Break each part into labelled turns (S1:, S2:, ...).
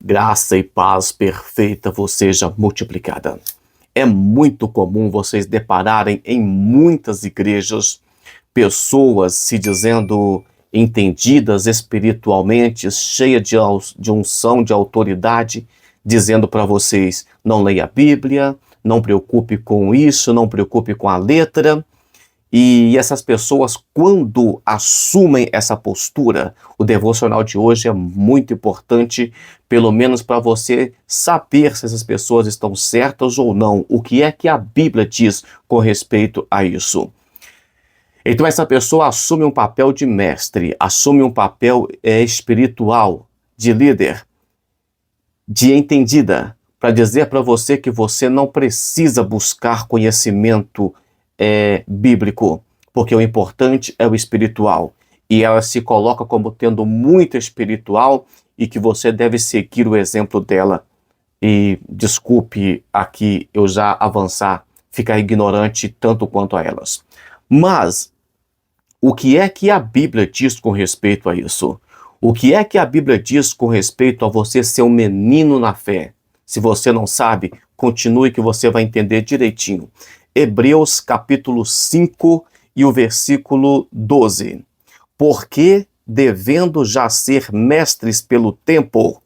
S1: Graça e paz perfeita vos seja multiplicada. É muito comum vocês depararem em muitas igrejas pessoas se dizendo entendidas espiritualmente, cheias de unção, de autoridade, dizendo para vocês: não leia a Bíblia, não preocupe com isso, não preocupe com a letra. E essas pessoas, quando assumem essa postura, o devocional de hoje é muito importante, pelo menos para você saber se essas pessoas estão certas ou não. O que é que a Bíblia diz com respeito a isso? Então essa pessoa assume um papel de mestre, assume um papel espiritual, de líder, de entendida, para dizer para você que você não precisa buscar conhecimento bíblico, porque o importante é o espiritual. E ela se coloca como tendo muito espiritual e que você deve seguir o exemplo dela. E desculpe aqui eu já avançar, ficar ignorante tanto quanto a elas. Mas o que é que a Bíblia diz com respeito a isso? O que é que a Bíblia diz com respeito a você ser um menino na fé? Se você não sabe, continue que você vai entender direitinho. Hebreus capítulo 5 e o versículo 12. Porque, devendo já ser mestres pelo tempo,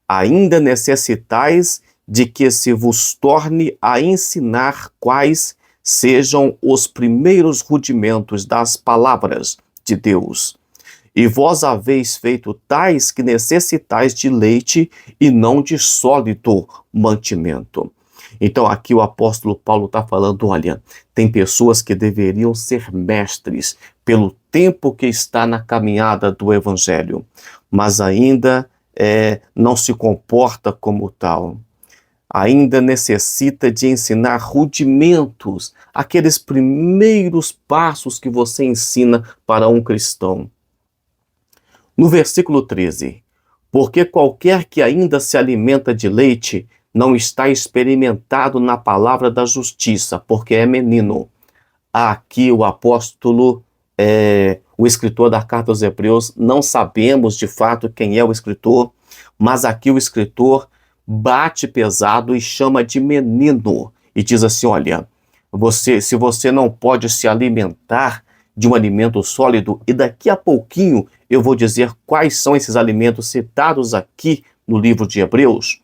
S1: ainda necessitais de que se vos torne a ensinar quais sejam os primeiros rudimentos das palavras de Deus. E vós haveis feito tais que necessitais de leite e não de sólido mantimento. Então aqui o apóstolo Paulo está falando, olha, tem pessoas que deveriam ser mestres pelo tempo que está na caminhada do evangelho, mas ainda não se comporta como tal. Ainda necessita de ensinar rudimentos, aqueles primeiros passos que você ensina para um cristão. No versículo 13, porque qualquer que ainda se alimenta de leite não está experimentado na palavra da justiça, porque é menino. Aqui o apóstolo, o escritor da carta aos Hebreus, não sabemos de fato quem é o escritor, mas aqui o escritor bate pesado e chama de menino, e diz assim, olha, se você não pode se alimentar de um alimento sólido, e daqui a pouquinho eu vou dizer quais são esses alimentos citados aqui no livro de Hebreus,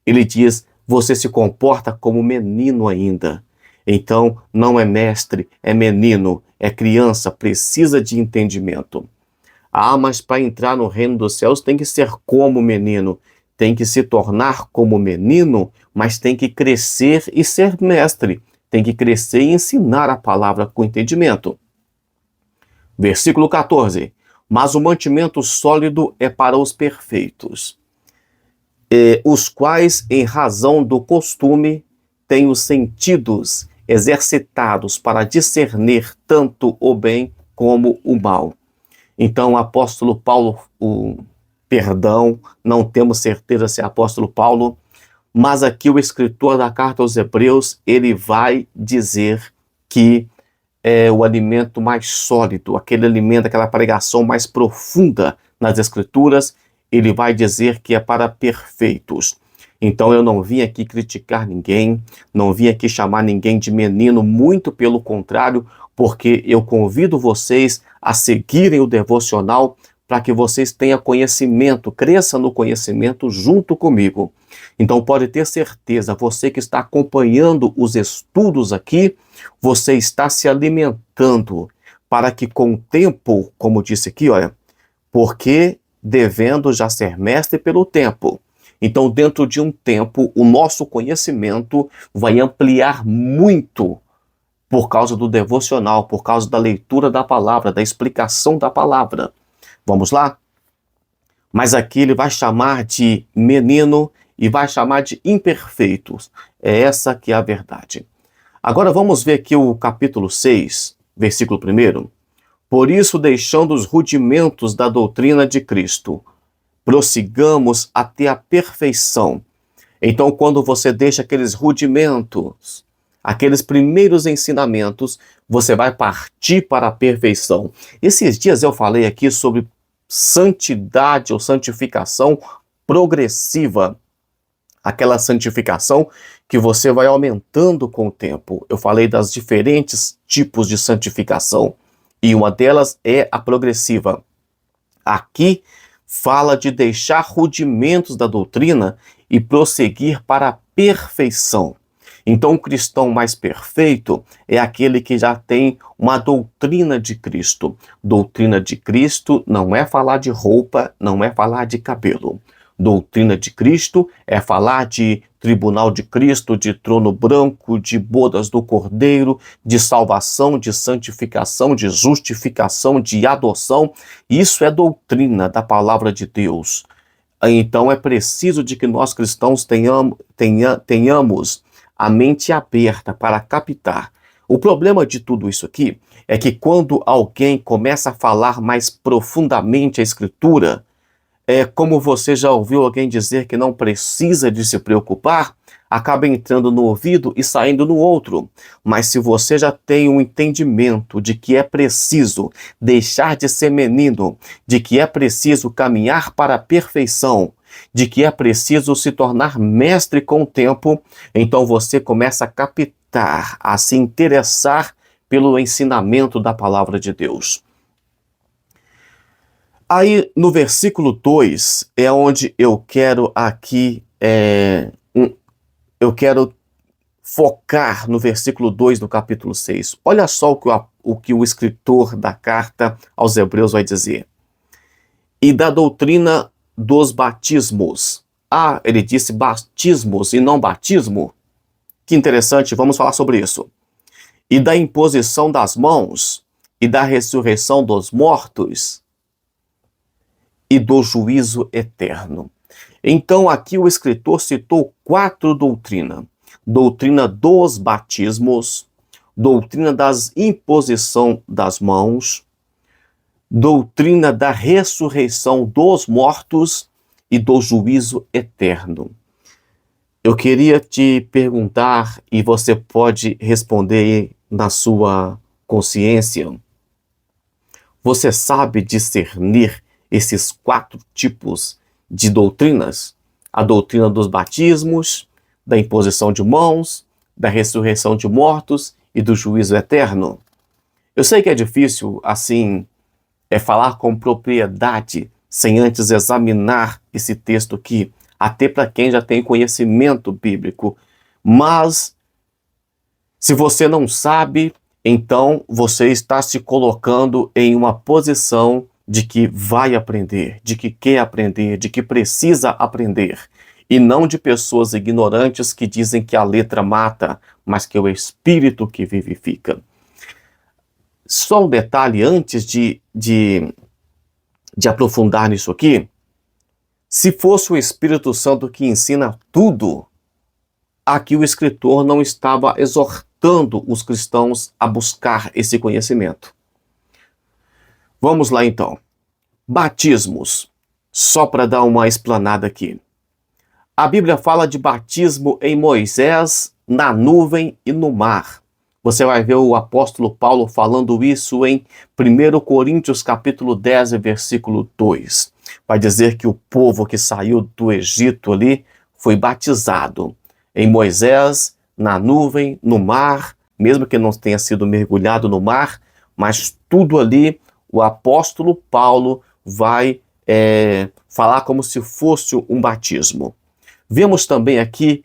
S1: ele diz, você se comporta como menino ainda. Então, não é mestre, é menino, é criança, precisa de entendimento. Ah, mas para entrar no reino dos céus tem que ser como menino, tem que se tornar como menino, mas tem que crescer e ser mestre, tem que crescer e ensinar a palavra com entendimento. Versículo 14. Mas o mantimento sólido é para os perfeitos, os quais, em razão do costume, têm os sentidos exercitados para discernir tanto o bem como o mal. Então, o apóstolo Paulo, não temos certeza se é apóstolo Paulo, mas aqui o escritor da carta aos Hebreus, ele vai dizer que é o alimento mais sólido, aquele alimento, aquela pregação mais profunda nas Escrituras, ele vai dizer que é para perfeitos. Então eu não vim aqui criticar ninguém, não vim aqui chamar ninguém de menino, muito pelo contrário, porque eu convido vocês a seguirem o devocional para que vocês tenham conhecimento, cresçam no conhecimento junto comigo. Então pode ter certeza, você que está acompanhando os estudos aqui, você está se alimentando para que com o tempo, como disse aqui, olha, porque devendo já ser mestre pelo tempo. Então dentro de um tempo, o nosso conhecimento vai ampliar muito por causa do devocional, por causa da leitura da palavra, da explicação da palavra. Vamos lá? Mas aqui ele vai chamar de menino e vai chamar de imperfeitos. É essa que é a verdade. Agora vamos ver aqui o capítulo 6, versículo 1. Por isso, deixando os rudimentos da doutrina de Cristo, prossigamos até a perfeição. Então, quando você deixa aqueles rudimentos, aqueles primeiros ensinamentos, você vai partir para a perfeição. Esses dias eu falei aqui sobre santidade ou santificação progressiva, aquela santificação que você vai aumentando com o tempo. Eu falei das diferentes tipos de santificação e uma delas é a progressiva. Aqui fala de deixar rudimentos da doutrina e prosseguir para a perfeição. Então, o cristão mais perfeito é aquele que já tem uma doutrina de Cristo. Doutrina de Cristo não é falar de roupa, não é falar de cabelo. Doutrina de Cristo é falar de tribunal de Cristo, de trono branco, de bodas do Cordeiro, de salvação, de santificação, de justificação, de adoção. Isso é doutrina da palavra de Deus. Então é preciso de que nós cristãos tenhamos a mente aberta para captar. O problema de tudo isso aqui é que quando alguém começa a falar mais profundamente a Escritura, como você já ouviu alguém dizer que não precisa de se preocupar, acaba entrando no ouvido e saindo no outro. Mas se você já tem um entendimento de que é preciso deixar de ser menino, de que é preciso caminhar para a perfeição, de que é preciso se tornar mestre com o tempo, então você começa a captar, a se interessar pelo ensinamento da palavra de Deus. Aí, no versículo 2, é onde eu quero aqui, eu quero focar no versículo 2 do capítulo 6. Olha só o que o escritor da carta aos Hebreus vai dizer. E da doutrina dos batismos. Ele disse batismos e não batismo. Que interessante, vamos falar sobre isso. E da imposição das mãos, e da ressurreição dos mortos, e do juízo eterno. Então aqui o escritor citou 4 doutrinas. Doutrina dos batismos, doutrina das imposição das mãos, doutrina da ressurreição dos mortos e do juízo eterno. Eu queria te perguntar, e você pode responder na sua consciência, você sabe discernir esses 4 tipos de doutrinas? A doutrina dos batismos, da imposição de mãos, da ressurreição de mortos e do juízo eterno. Eu sei que é difícil, assim, falar com propriedade, sem antes examinar esse texto aqui, até para quem já tem conhecimento bíblico. Mas, se você não sabe, então você está se colocando em uma posição de que vai aprender, de que quer aprender, de que precisa aprender, e não de pessoas ignorantes que dizem que a letra mata, mas que é o Espírito que vivifica. Só um detalhe antes de aprofundar nisso aqui. Se fosse o Espírito Santo que ensina tudo, aqui o escritor não estava exortando os cristãos a buscar esse conhecimento. Vamos lá então. Batismos. Só para dar uma explanada aqui. A Bíblia fala de batismo em Moisés, na nuvem e no mar. Você vai ver o apóstolo Paulo falando isso em 1 Coríntios capítulo 10, versículo 2. Vai dizer que o povo que saiu do Egito ali foi batizado em Moisés, na nuvem, no mar, mesmo que não tenha sido mergulhado no mar, mas tudo ali o apóstolo Paulo vai falar como se fosse um batismo. Vemos também aqui,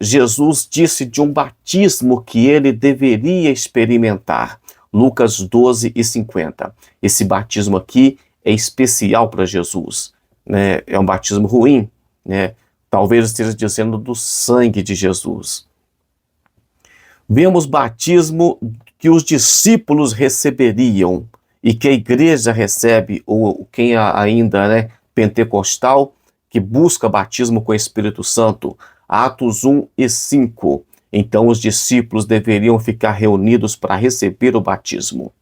S1: Jesus disse de um batismo que ele deveria experimentar. Lucas 12 e 50. Esse batismo aqui é especial para Jesus, né? É um batismo ruim, né? Talvez esteja dizendo do sangue de Jesus. Vemos batismo que os discípulos receberiam e que a igreja recebe, ou quem ainda, né, pentecostal, que busca batismo com o Espírito Santo. Atos 1 e 5. Então os discípulos deveriam ficar reunidos para receber o batismo.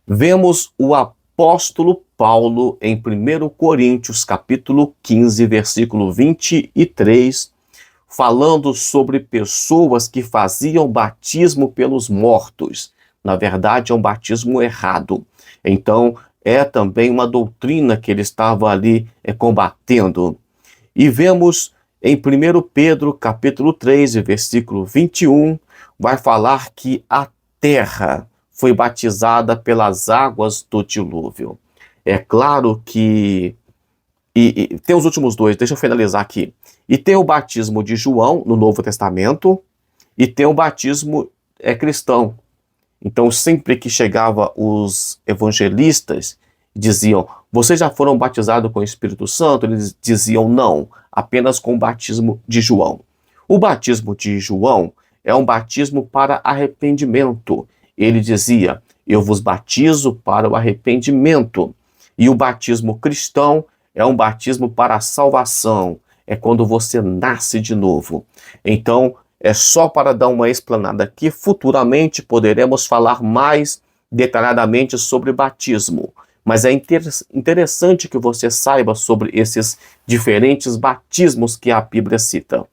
S1: Vemos o apóstolo Paulo em 1 Coríntios capítulo 15, versículo 23, falando sobre pessoas que faziam batismo pelos mortos. Na verdade, é um batismo errado. Então, é também uma doutrina que ele estava ali combatendo. E vemos em 1 Pedro, capítulo 3, versículo 21, vai falar que a terra foi batizada pelas águas do dilúvio. É claro que... E tem os últimos dois, deixa eu finalizar aqui. E tem o batismo de João no Novo Testamento, e tem o batismo cristão. Então, sempre que chegava os evangelistas, diziam, vocês já foram batizados com o Espírito Santo? Eles diziam, não, apenas com o batismo de João. O batismo de João é um batismo para arrependimento. Ele dizia, eu vos batizo para o arrependimento. E o batismo cristão é um batismo para a salvação. É quando você nasce de novo. Então, é só para dar uma explanada aqui. Futuramente poderemos falar mais detalhadamente sobre batismo. Mas é interessante que você saiba sobre esses diferentes batismos que a Bíblia cita.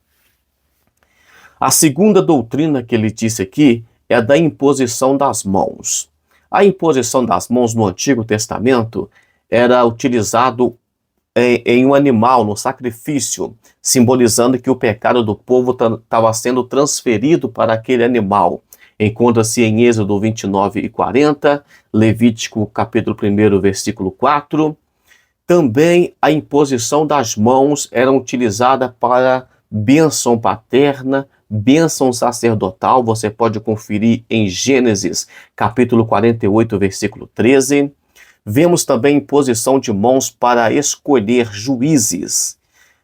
S1: A segunda doutrina que ele disse aqui é da imposição das mãos. A imposição das mãos no Antigo Testamento era utilizado em um animal, no sacrifício, simbolizando que o pecado do povo estava sendo transferido para aquele animal. Encontra-se em Êxodo 29 e 40, Levítico capítulo 1, versículo 4. Também a imposição das mãos era utilizada para bênção paterna, bênção sacerdotal. Você pode conferir em Gênesis capítulo 48, versículo 13. Vemos também imposição de mãos para escolher juízes,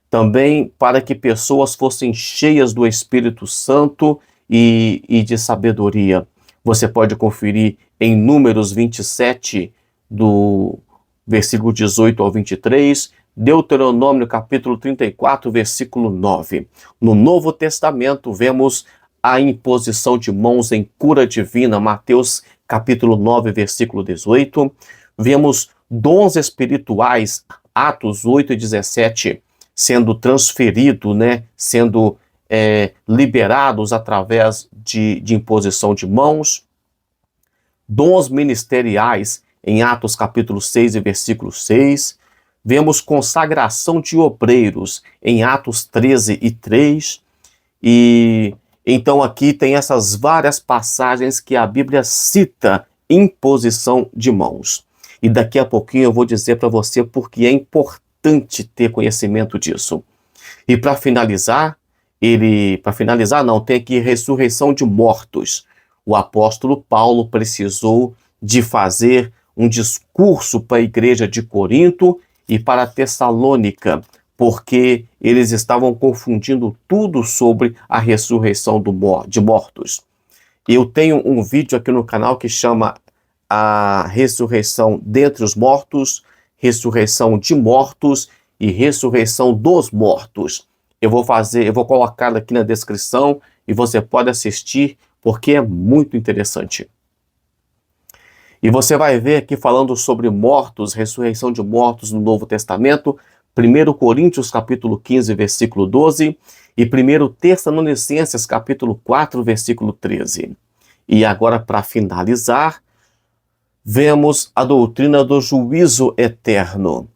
S1: também para que pessoas fossem cheias do Espírito Santo e de sabedoria. Você pode conferir em Números 27, do versículo 18 ao 23, Deuteronômio capítulo 34, versículo 9. No Novo Testamento vemos a imposição de mãos em cura divina, Mateus capítulo 9, versículo 18. Vemos dons espirituais, Atos 8 e 17, sendo transferidos, sendo liberados através de imposição de mãos. Dons ministeriais, em Atos capítulo 6 e versículo 6. Vemos consagração de obreiros, em Atos 13 e 3. E então aqui tem essas várias passagens que a Bíblia cita imposição de mãos. E daqui a pouquinho eu vou dizer para você porque é importante ter conhecimento disso. E para finalizar, tem aqui ressurreição de mortos. O apóstolo Paulo precisou de fazer um discurso para a igreja de Corinto e para Tessalônica, porque eles estavam confundindo tudo sobre a ressurreição de mortos. Eu tenho um vídeo aqui no canal que chama a ressurreição dentre os mortos, ressurreição de mortos e ressurreição dos mortos. Eu vou colocar aqui na descrição e você pode assistir porque é muito interessante. E você vai ver aqui falando sobre mortos, ressurreição de mortos no Novo Testamento, 1 Coríntios capítulo 15, versículo 12 e 1 Tessalonicenses capítulo 4, versículo 13. E agora, para finalizar, vemos a doutrina do juízo eterno,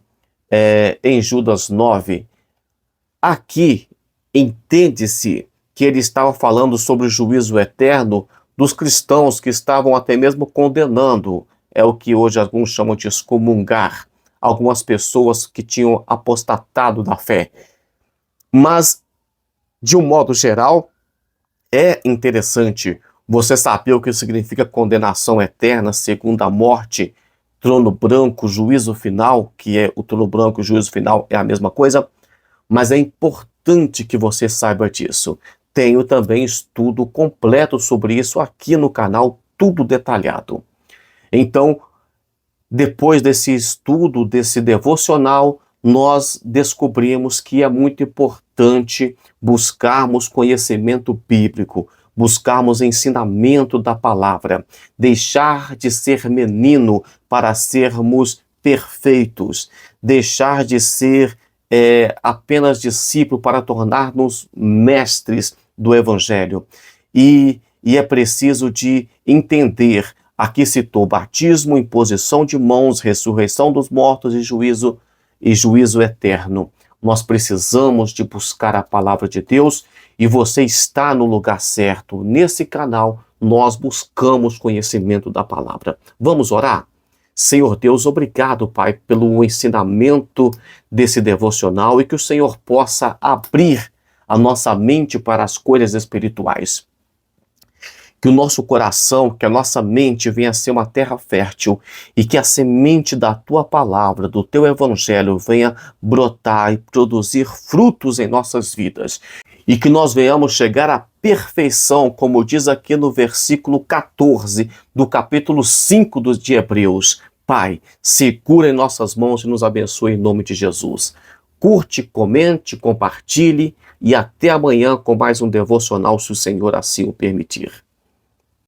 S1: em Judas 9. Aqui, entende-se que ele estava falando sobre o juízo eterno dos cristãos que estavam até mesmo condenando, é o que hoje alguns chamam de excomungar, algumas pessoas que tinham apostatado da fé. Mas, de um modo geral, é interessante você saber o que significa condenação eterna, segunda morte, trono branco, juízo final, que é o trono branco e o juízo final é a mesma coisa, mas é importante que você saiba disso. Tenho também estudo completo sobre isso aqui no canal, tudo detalhado. Então, depois desse estudo, desse devocional, nós descobrimos que é muito importante buscarmos conhecimento bíblico, buscarmos ensinamento da palavra, deixar de ser menino para sermos perfeitos, deixar de ser apenas discípulo para tornar-nos mestres do Evangelho. E é preciso de entender, aqui citou batismo, imposição de mãos, ressurreição dos mortos e juízo eterno. Nós precisamos de buscar a palavra de Deus e você está no lugar certo. Nesse canal, nós buscamos conhecimento da palavra. Vamos orar? Senhor Deus, obrigado, Pai, pelo ensinamento desse devocional e que o Senhor possa abrir a nossa mente para as coisas espirituais. Que o nosso coração, que a nossa mente venha a ser uma terra fértil e que a semente da Tua palavra, do Teu Evangelho venha brotar e produzir frutos em nossas vidas. E que nós venhamos chegar à perfeição, como diz aqui no versículo 14 do capítulo 5 de Hebreus. Pai, segura em nossas mãos e nos abençoe em nome de Jesus. Curte, comente, compartilhe e até amanhã com mais um devocional, se o Senhor assim o permitir.